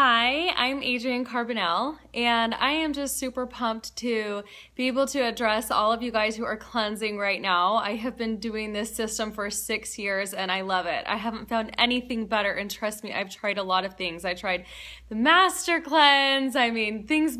Hi, I'm Adrianne Carbonell, and I am just super pumped to be able to address all of you guys who are cleansing right now. I have been doing this system for 6 years and I love it. I haven't found anything better, and trust me, I've tried a lot of things. I tried the Master Cleanse, things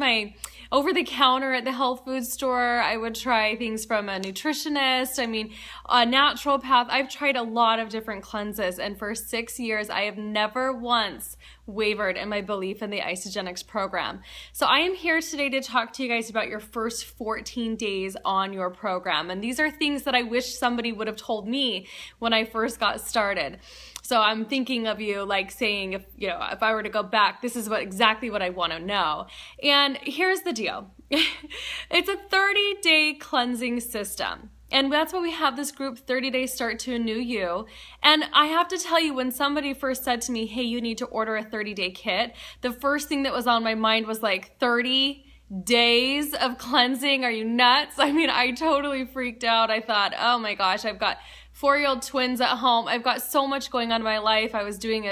over the counter at the health food store. I would try things from a nutritionist, a naturopath. I've tried a lot of different cleanses, and for 6 years, I have never once wavered in my belief in the Isagenix program. So I am here today to talk to you guys about your first 14 days on your program. And these are things that I wish somebody would have told me when I first got started. So I'm thinking of you like saying, if I were to go back, this is exactly what I want to know. And here's the deal. It's a 30-day cleansing system. And that's why we have this group, 30 Days Start to a New You. And I have to tell you, when somebody first said to me, hey, you need to order a 30-day kit, the first thing that was on my mind was like, 30 days of cleansing? Are you nuts? I totally freaked out. I thought, oh my gosh, I've got 4-year-old twins at home. I've got so much going on in my life. I was doing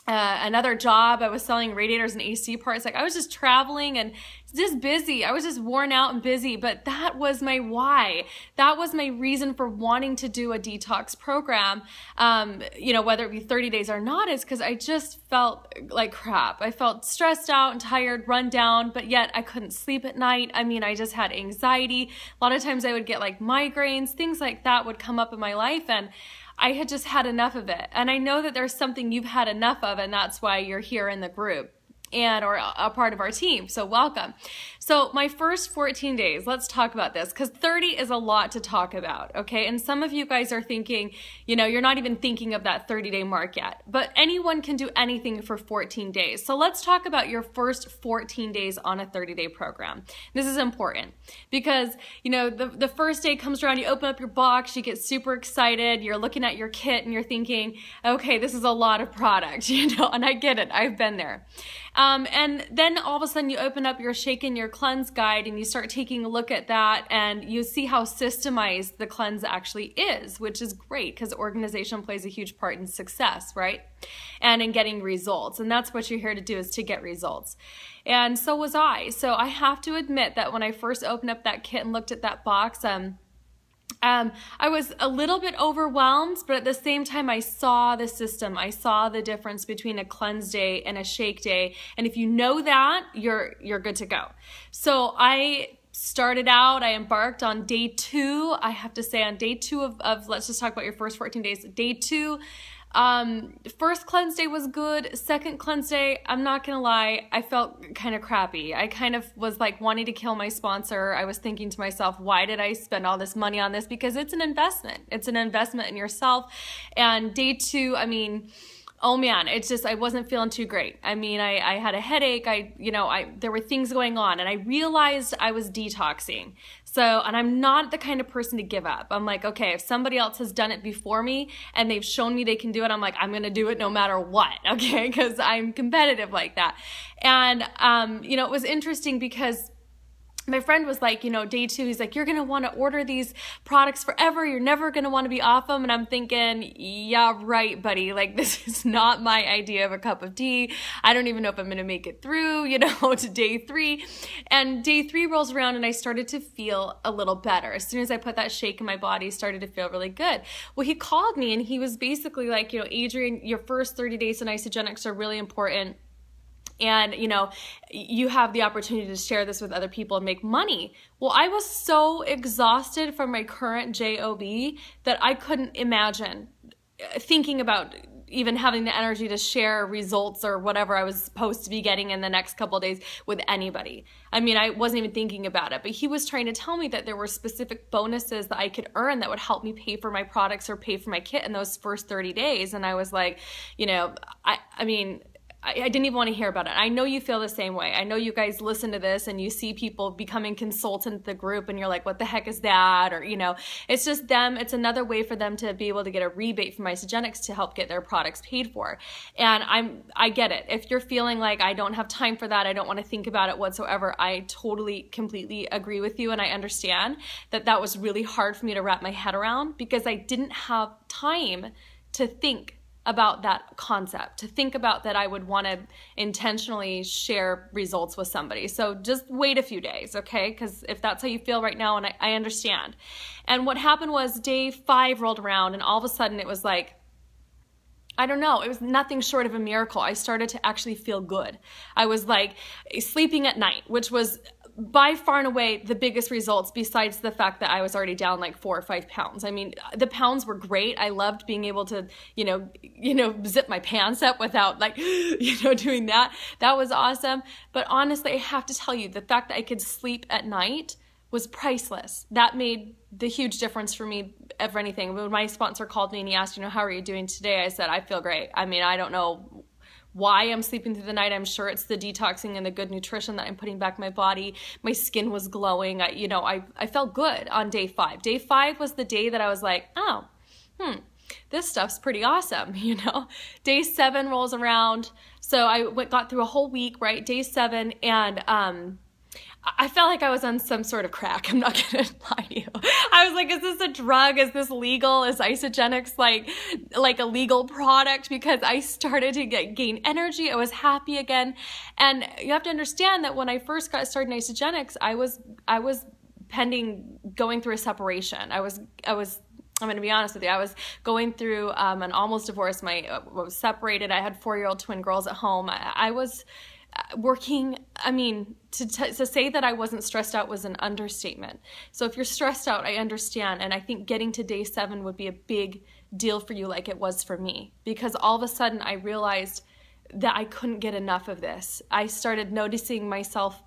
another job. I was selling radiators and AC parts. I was just traveling and just busy. I was just worn out and busy, but that was my why. That was my reason for wanting to do a detox program, whether it be 30 days or not, is because I just felt like crap. I felt stressed out and tired, run down, but yet I couldn't sleep at night. I just had anxiety. A lot of times I would get like migraines, things like that would come up in my life, and I had just had enough of it. And I know that there's something you've had enough of, and that's why you're here in the group or a part of our team. So welcome. So my first 14 days, let's talk about this, because 30 is a lot to talk about, okay? And some of you guys are thinking, you're not even thinking of that 30-day mark yet, but anyone can do anything for 14 days. So let's talk about your first 14 days on a 30-day program. This is important because, the first day comes around, you open up your box, you get super excited, you're looking at your kit and you're thinking, okay, this is a lot of product, and I get it, I've been there. And then all of a sudden you open up your Shake and Your Cleanse guide and you start taking a look at that, and you see how systemized the cleanse actually is, which is great because organization plays a huge part in success, right? And in getting results. And that's what you're here to do, is to get results. And so was I. So I have to admit that when I first opened up that kit and looked at that box, I was a little bit overwhelmed, but at the same time, I saw the system. I saw the difference between a cleanse day and a shake day. And if you know that, you're good to go. So I started out, I embarked on day 2. I have to say, on day 2 of let's just talk about your first 14 days. Day 2, first cleanse day was good. Second cleanse day, I'm not gonna lie, I felt kind of crappy. I kind of was like wanting to kill my sponsor. I was thinking to myself, why did I spend all this money on this? Because it's an investment. It's an investment in yourself. And day 2, oh man, it's just, I wasn't feeling too great. I had a headache. There were things going on, and I realized I was detoxing. And I'm not the kind of person to give up. I'm like, okay, if somebody else has done it before me and they've shown me they can do it, I'm like, I'm going to do it no matter what. Okay. Because I'm competitive like that. And, it was interesting because my friend was like, day 2, he's like, you're going to want to order these products forever. You're never going to want to be off them. And I'm thinking, yeah, right, buddy. Like, this is not my idea of a cup of tea. I don't even know if I'm going to make it through, to day 3. And day 3 rolls around and I started to feel a little better. As soon as I put that shake in my body, started to feel really good. Well, he called me and he was basically like, Adrianne, your first 30 days in Isagenix are really important. And, you have the opportunity to share this with other people and make money. Well, I was so exhausted from my current job that I couldn't imagine thinking about even having the energy to share results or whatever I was supposed to be getting in the next couple of days with anybody. I wasn't even thinking about it, but he was trying to tell me that there were specific bonuses that I could earn that would help me pay for my products or pay for my kit in those first 30 days. And I was like, I didn't even want to hear about it. I know you feel the same way. I know you guys listen to this and you see people becoming consultant at the group and you're like, what the heck is that? Or, it's just them. It's another way for them to be able to get a rebate from Isagenix to help get their products paid for. And I get it. If you're feeling like I don't have time for that, I don't want to think about it whatsoever, I totally, completely agree with you. And I understand that that was really hard for me to wrap my head around because I didn't have time to think about that concept, to think about that I would want to intentionally share results with somebody. So just wait a few days, okay? Because if that's how you feel right now, and I understand. And what happened was day 5 rolled around, and all of a sudden it was like, I don't know, it was nothing short of a miracle. I started to actually feel good. I was like sleeping at night, which was by far and away the biggest results, besides the fact that I was already down like 4 or 5 pounds. I mean, the pounds were great. I loved being able to, zip my pants up without like, doing that. That was awesome. But honestly, I have to tell you, the fact that I could sleep at night was priceless. That made the huge difference for me, if anything. When my sponsor called me and he asked, how are you doing today? I said, I feel great. I mean, I don't know why I'm sleeping through the night. I'm sure it's the detoxing and the good nutrition that I'm putting back in my body. My skin was glowing. I felt good on day 5. Day 5 was the day that I was like, this stuff's pretty awesome, Day 7 rolls around. So I got through a whole week, right? Day 7, and I felt like I was on some sort of crack. I'm not going to lie to you. I was like, is this a drug? Is this legal? Is Isagenix like a legal product? Because I started to gain energy. I was happy again. And you have to understand that when I first got started in Isagenix, I was pending going through a separation. I'm going to be honest with you. I was going through an almost divorce. I was separated. I had 4-year-old twin girls at home. I was working, to say that I wasn't stressed out was an understatement. So if you're stressed out, I understand. And I think getting to day 7 would be a big deal for you, like it was for me, because all of a sudden I realized that I couldn't get enough of this. I started noticing myself,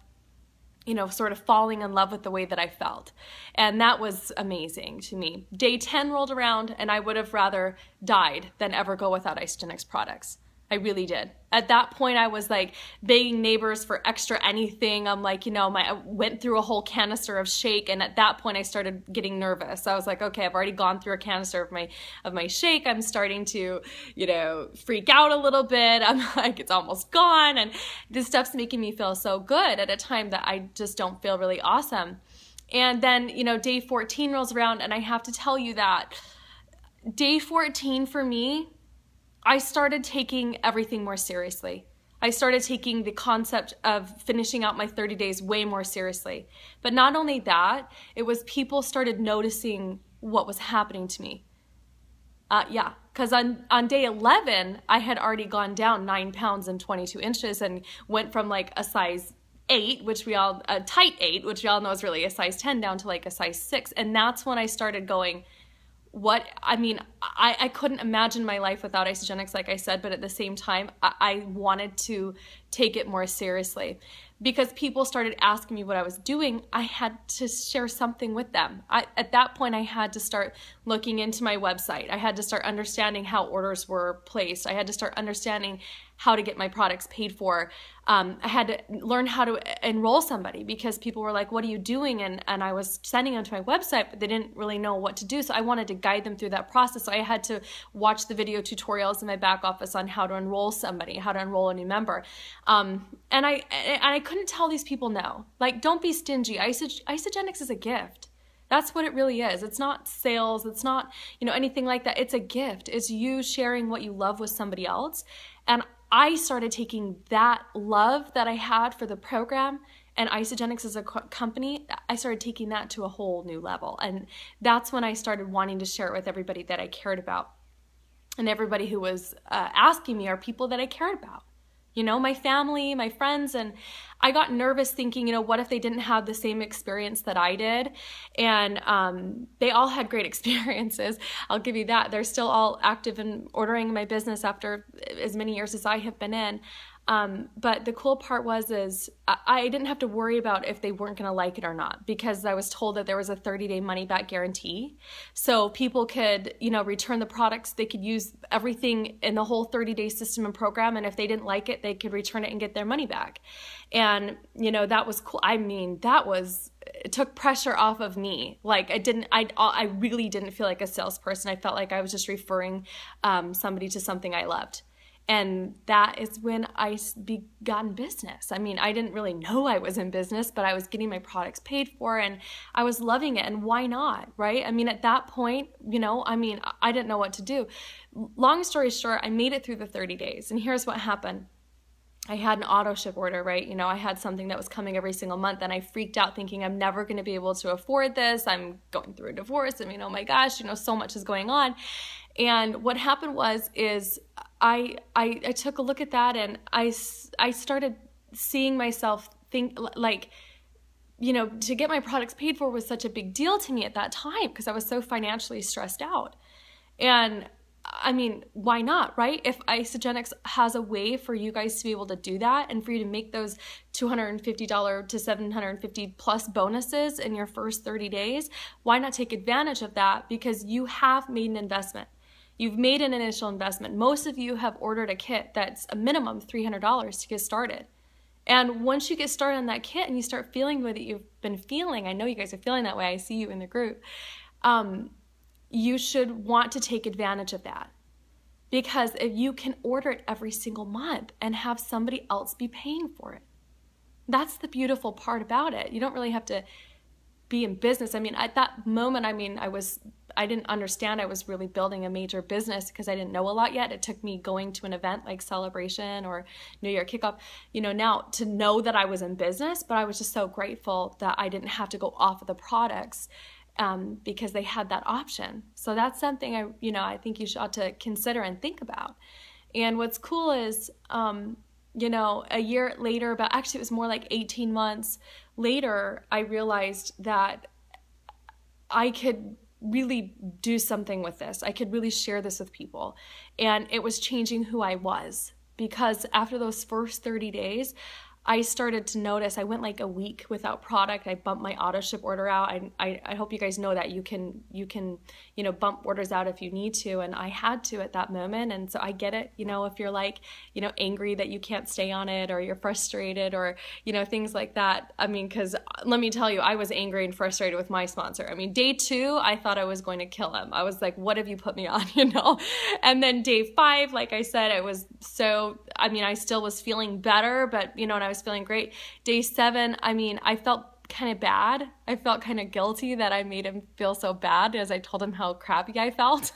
sort of falling in love with the way that I felt. And that was amazing to me. Day 10 rolled around, and I would have rather died than ever go without Isagenix products. I really did. At that point, I was like begging neighbors for extra anything. I'm like, I went through a whole canister of shake, and at that point, I started getting nervous. I was like, okay, I've already gone through a canister of my shake. I'm starting to, freak out a little bit. I'm like, it's almost gone, and this stuff's making me feel so good at a time that I just don't feel really awesome. And then, day 14 rolls around, and I have to tell you that day 14 for me, I started taking everything more seriously. I started taking the concept of finishing out my 30 days way more seriously. But not only that, it was people started noticing what was happening to me. Because on day 11, I had already gone down 9 pounds and 22 inches and went from like a size 8, a tight 8, which we all know is really a size 10, down to like a size 6. And that's when I started going, I couldn't imagine my life without Isagenix, like I said, but at the same time, I wanted to take it more seriously. Because people started asking me what I was doing, I had to share something with them. At that point, I had to start looking into my website. I had to start understanding how orders were placed. I had to start understanding how to get my products paid for. I had to learn how to enroll somebody, because people were like, what are you doing? And I was sending them to my website, but they didn't really know what to do. So I wanted to guide them through that process. So I had to watch the video tutorials in my back office on how to enroll somebody, how to enroll a new member. And I couldn't tell these people no. Like, don't be stingy. Isagenix is a gift. That's what it really is. It's not sales. It's not, anything like that. It's a gift. It's you sharing what you love with somebody else. And I started taking that love that I had for the program and Isagenix as a company, I started taking that to a whole new level. And that's when I started wanting to share it with everybody that I cared about. And everybody who was asking me are people that I cared about. My family, my friends, and I got nervous thinking, what if they didn't have the same experience that I did? And they all had great experiences. I'll give you that. They're still all active in ordering my business after as many years as I have been in. But the cool part is I didn't have to worry about if they weren't going to like it or not, because I was told that there was a 30-day money-back guarantee. So people could, return the products. They could use everything in the whole 30-day system and program. And if they didn't like it, they could return it and get their money back. And, that was cool. It took pressure off of me. Like I really didn't feel like a salesperson. I felt like I was just referring somebody to something I loved. And that is when I got in business. I mean, I didn't really know I was in business, but I was getting my products paid for and I was loving it. And why not, right? I mean, at that point, I didn't know what to do. Long story short, I made it through the 30 days. And here's what happened. I had an auto ship order, right? I had something that was coming every single month and I freaked out thinking I'm never going to be able to afford this. I'm going through a divorce. I mean, oh my gosh, so much is going on. And what happened is I took a look at that and I started seeing myself think like, to get my products paid for was such a big deal to me at that time because I was so financially stressed out. And I mean, why not, right? If Isagenix has a way for you guys to be able to do that and for you to make those $250 to $750 plus bonuses in your first 30 days, why not take advantage of that? Because you have made an investment. You've made an initial investment. Most of you have ordered a kit that's a minimum $300 to get started. And once you get started on that kit and you start feeling the way that you've been feeling, I know you guys are feeling that way, I see you in the group, you should want to take advantage of that. Because if you can order it every single month and have somebody else be paying for it. That's the beautiful part about it. You don't really have to be in business. I mean, at that moment, I didn't understand I was really building a major business because I didn't know a lot yet. It took me going to an event like Celebration or New Year Kickoff, now to know that I was in business, but I was just so grateful that I didn't have to go off of the products because they had that option. So that's something I think you ought to consider and think about. And what's cool is, a year later, it was more like 18 months later, I realized that I could really do something with this. I could really share this with people. And it was changing who I was because after those first 30 days, I started to notice I went like a week without product. I bumped my auto ship order out. I hope you guys know that you can bump orders out if you need to, and I had to at that moment. And so I get it, if you're like angry that you can't stay on it, or you're frustrated, or things like that. I mean, because let me tell you, I was angry and frustrated with my sponsor. I mean, day 2, I thought I was going to kill him. I was like, what have you put me on? And then day 5, like I said, it was so. I mean, I still was feeling better, but and I was feeling great. Day 7, I mean, I felt kind of bad. I felt kind of guilty that I made him feel so bad as I told him how crappy I felt,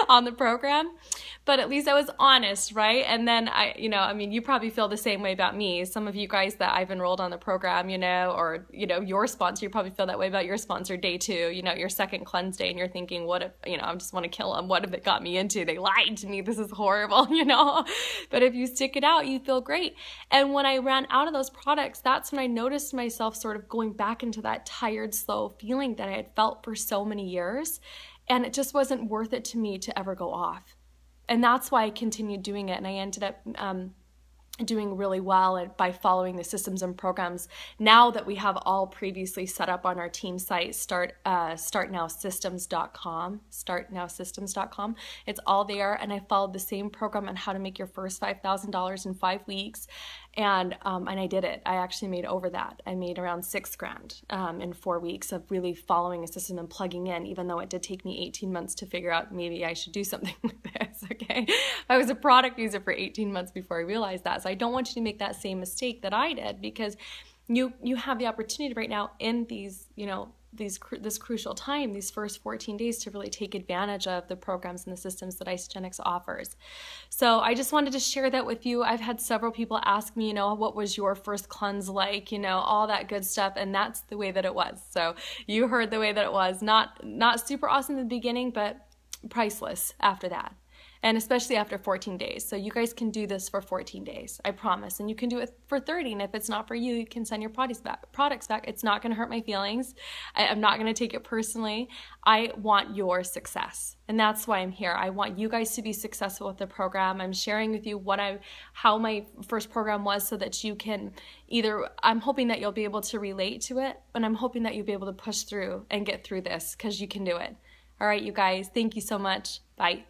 on the program. But at least I was honest, right? And then you probably feel the same way about me. Some of you guys that I've enrolled on the program, or your sponsor, you probably feel that way about your sponsor day 2, your second cleanse day, and you're thinking, what if, I just want to kill them. What have it got me into? They lied to me. This is horrible, But if you stick it out, you feel great. And when I ran out of those products, that's when I noticed myself sort of going back into that tired, slow feeling that I had felt for so many years. And it just wasn't worth it to me to ever go off. And that's why I continued doing it. And I ended up doing really well by following the systems and programs. Now that we have all previously set up on our team site, startnowsystems.com, it's all there. And I followed the same program on how to make your first $5,000 in 5 weeks. And I did it. I actually made over that. I made around $6,000 in 4 weeks of really following a system and plugging in, even though it did take me 18 months to figure out maybe I should do something like this, okay? I was a product user for 18 months before I realized that. So I don't want you to make that same mistake that I did, because you have the opportunity right now in these, this crucial time, these first 14 days, to really take advantage of the programs and the systems that Isagenix offers. So I just wanted to share that with you. I've had several people ask me, what was your first cleanse like, all that good stuff, and that's the way that it was. So you heard the way that it was. Not super awesome in the beginning, but priceless after that. And especially after 14 days. So you guys can do this for 14 days, I promise. And you can do it for 30. And if it's not for you, you can send your products back. It's not going to hurt my feelings. I'm not going to take it personally. I want your success. And that's why I'm here. I want you guys to be successful with the program. I'm sharing with you how my first program was, so that you can I'm hoping that you'll be able to relate to it, and I'm hoping that you'll be able to push through and get through this, because you can do it. All right, you guys, thank you so much. Bye.